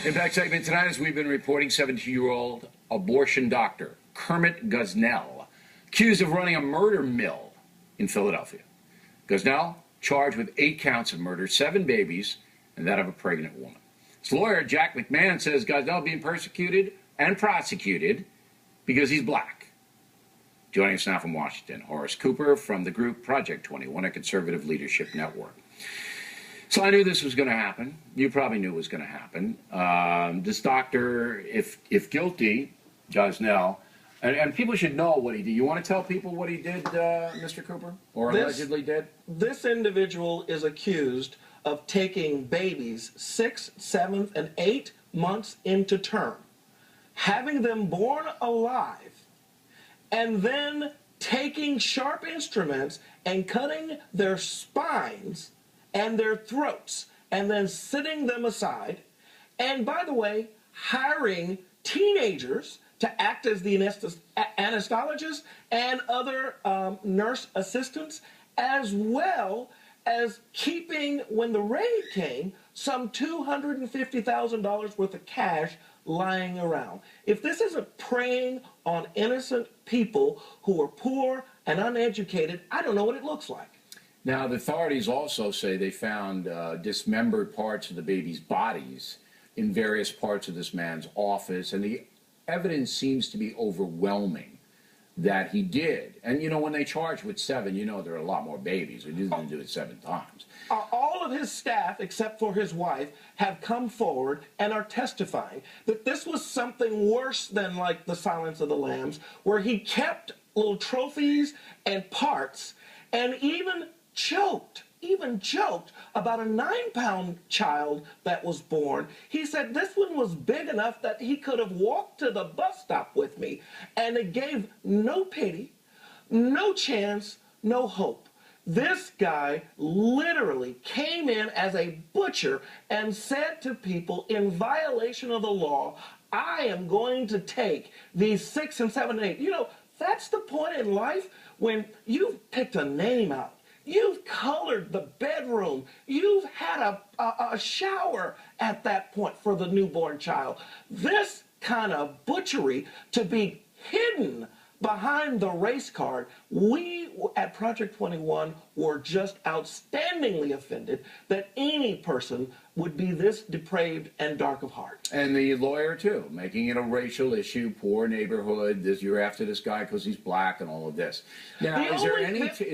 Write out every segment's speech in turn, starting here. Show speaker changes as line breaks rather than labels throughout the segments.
Impact segment tonight, as we've been reporting, 17-year-old abortion doctor Kermit Gosnell, accused of running a murder mill in Philadelphia. Gosnell charged with 8 counts of murder, 7 babies, and that of a pregnant woman. His lawyer, Jack McMahon, says Gosnell being persecuted and prosecuted because he's black. Joining us now from Washington, Horace Cooper from the group Project 21, a conservative leadership network. So I knew this was going to happen. You probably knew it was going to happen. This doctor, if guilty, Gosnell, and people should know what he did. You want to tell people what he did, Mr. Cooper, or allegedly did?
This individual is accused of taking babies 6, 7, and 8 months into term, having them born alive, and then taking sharp instruments and cutting their spines and their throats, and then sitting them aside, and by the way, hiring teenagers to act as the anesthesiologists and other nurse assistants, as well as keeping, when the raid came, some $250,000 worth of cash lying around. If this isn't preying on innocent people who are poor and uneducated, I don't know what it looks like.
Now, the authorities also say they found dismembered parts of the baby's bodies in various parts of this man's office, and the evidence seems to be overwhelming that he did. And, you know, when they charge with 7, you know there are a lot more babies. He didn't do it 7 times.
All of his staff, except for his wife, have come forward and are testifying that this was something worse than like the Silence of the Lambs, where he kept little trophies and parts and even joked about a 9-pound child that was born. He said this one was big enough that he could have walked to the bus stop with me, and it gave no pity, no chance, no hope. This guy literally came in as a butcher and said to people in violation of the law, I am going to take these 6 and 7 and 8. You know, that's the point in life when you've picked a name out. You've colored the bedroom. You've had a shower at that point for the newborn child. This kind of butchery to be hidden behind the race card, we at Project 21 were just outstandingly offended that any person would be this depraved and dark of heart.
And the lawyer, too, making it a racial issue, poor neighborhood, you're after this guy because he's black and all of this. Now, is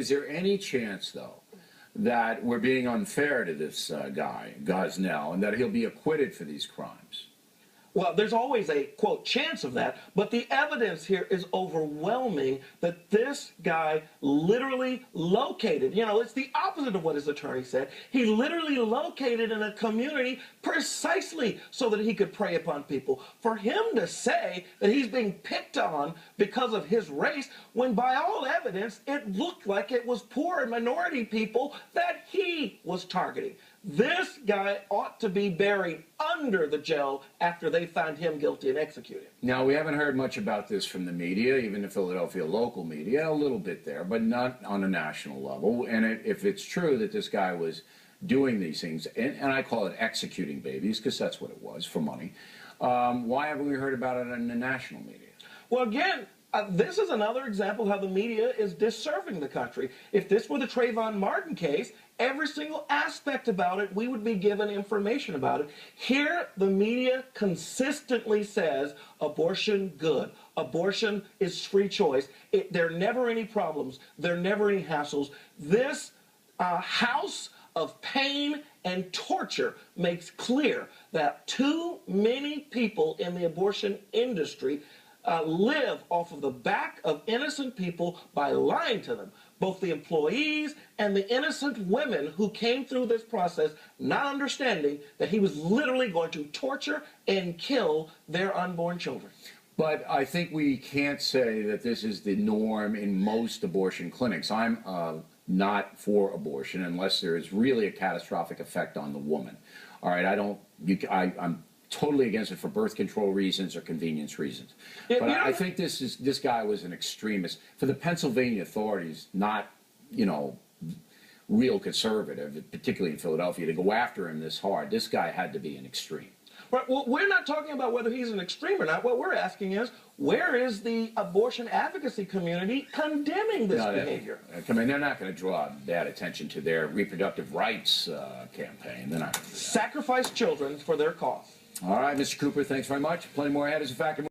there any chance, though, that we're being unfair to this guy, Gosnell, and that he'll be acquitted for these crimes?
Well, there's always a, quote, chance of that, but the evidence here is overwhelming that this guy literally located, you know, it's the opposite of what his attorney said. He literally located in a community precisely so that he could prey upon people. For him to say that he's being picked on because of his race, when by all evidence it looked like it was poor and minority people that he was targeting. This guy ought to be buried under the jail after they find him guilty and executed.
Now, we haven't heard much about this from the media, even the Philadelphia local media, a little bit there, but not on a national level. And if it's true that this guy was doing these things, and I call it executing babies, because that's what it was, for money, why haven't we heard about it in the national media?
Well, again, this is another example how the media is disserving the country. If this were the Trayvon Martin case, every single aspect about it, we would be given information about it. Here, the media consistently says, abortion good. Abortion is free choice. There are never any problems. There are never any hassles. This house of pain and torture makes clear that too many people in the abortion industry live off of the back of innocent people by lying to them. Both the employees and the innocent women who came through this process not understanding that he was literally going to torture and kill their unborn children.
But I think we can't say that this is the norm in most abortion clinics. I'm not for abortion unless there is really a catastrophic effect on the woman. All right, I'm totally against it for birth control reasons or convenience reasons. But I think this guy was an extremist. For the Pennsylvania authorities, not, you know, real conservative, particularly in Philadelphia, to go after him this hard, this guy had to be an extreme.
Right, well, we're not talking about whether he's an extreme or not. What we're asking is, where is the abortion advocacy community condemning this behavior?
I mean, they're not going to draw bad attention to their reproductive rights campaign. They're not going to do that.
Sacrifice children for their cause.
All right, Mr. Cooper, thanks very much. Plenty more ahead as a factor.